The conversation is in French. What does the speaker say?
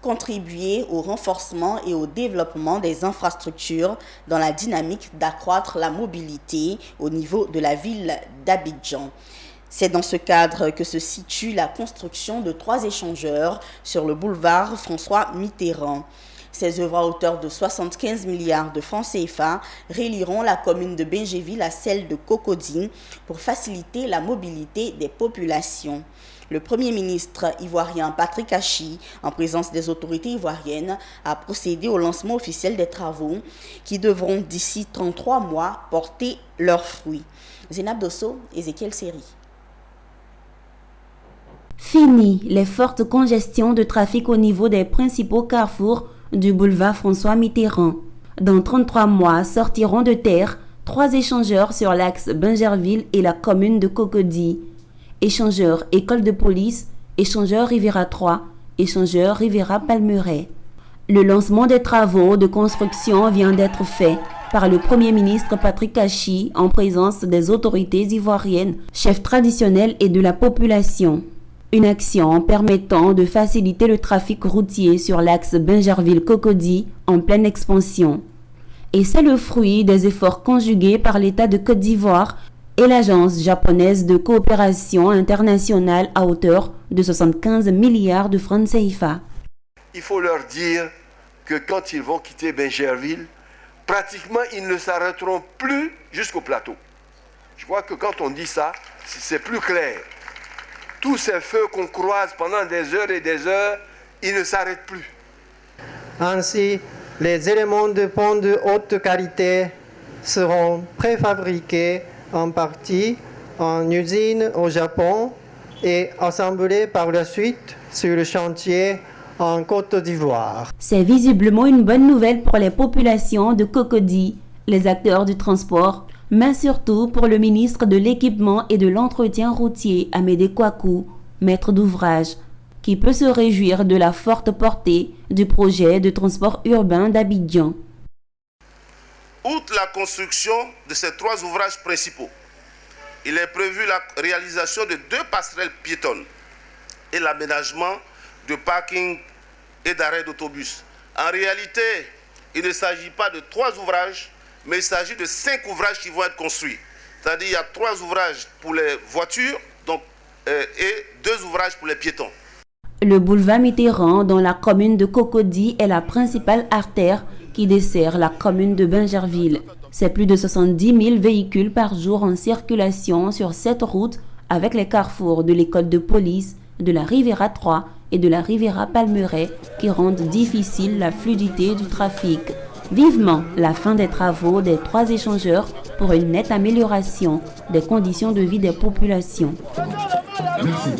contribuer au renforcement et au développement des infrastructures dans la dynamique d'accroître la mobilité au niveau de la ville d'Abidjan. C'est dans ce cadre que se situe la construction de 3 échangeurs sur le boulevard François Mitterrand. Ces œuvres à hauteur de 75 milliards de francs CFA relieront la commune de Benjerville à celle de Cocody pour faciliter la mobilité des populations. Le Premier ministre ivoirien Patrick Achi, en présence des autorités ivoiriennes, a procédé au lancement officiel des travaux qui devront d'ici 33 mois porter leurs fruits. Zénab Dosso, Ézéchiel Séri. Fini les fortes congestions de trafic au niveau des principaux carrefours du boulevard François Mitterrand. Dans 33 mois, sortiront de terre 3 échangeurs sur l'axe Benjerville et la commune de Cocody. Échangeur École de police, échangeur Riviera 3, échangeur Riviera Palmeraie. Le lancement des travaux de construction vient d'être fait par le Premier ministre Patrick Achi en présence des autorités ivoiriennes, chefs traditionnels et de la population. Une action permettant de faciliter le trafic routier sur l'axe Benjerville-Cocody en pleine expansion. Et c'est le fruit des efforts conjugués par l'État de Côte d'Ivoire et l'Agence japonaise de coopération internationale à hauteur de 75 milliards de francs CFA. Il faut leur dire que quand ils vont quitter Benjerville, pratiquement ils ne s'arrêteront plus jusqu'au plateau. Je crois que quand on dit ça, c'est plus clair. Tous ces feux qu'on croise pendant des heures et des heures, ils ne s'arrêtent plus. Ainsi, les éléments de pont de haute qualité seront préfabriqués en partie en usine au Japon et assemblés par la suite sur le chantier en Côte d'Ivoire. C'est visiblement une bonne nouvelle pour les populations de Cocody, les acteurs du transport, mais surtout pour le ministre de l'Équipement et de l'Entretien routier, Amédée Kouakou, maître d'ouvrage, qui peut se réjouir de la forte portée du projet de transport urbain d'Abidjan. Outre la construction de ces 3 ouvrages principaux, il est prévu la réalisation de 2 passerelles piétonnes et l'aménagement de parkings et d'arrêts d'autobus. En réalité, il ne s'agit pas de 3 ouvrages, mais il s'agit de 5 ouvrages qui vont être construits. C'est-à-dire qu'il y a 3 ouvrages pour les voitures et 2 ouvrages pour les piétons. Le boulevard Mitterrand, dans la commune de Cocody, est la principale artère qui dessert la commune de Benjerville. C'est plus de 70 000 véhicules par jour en circulation sur cette route avec les carrefours de l'école de police, de la Riviera 3 et de la Riviera Palmeraie qui rendent difficile la fluidité du trafic. Vivement la fin des travaux des 3 échangeurs pour une nette amélioration des conditions de vie des populations. Merci.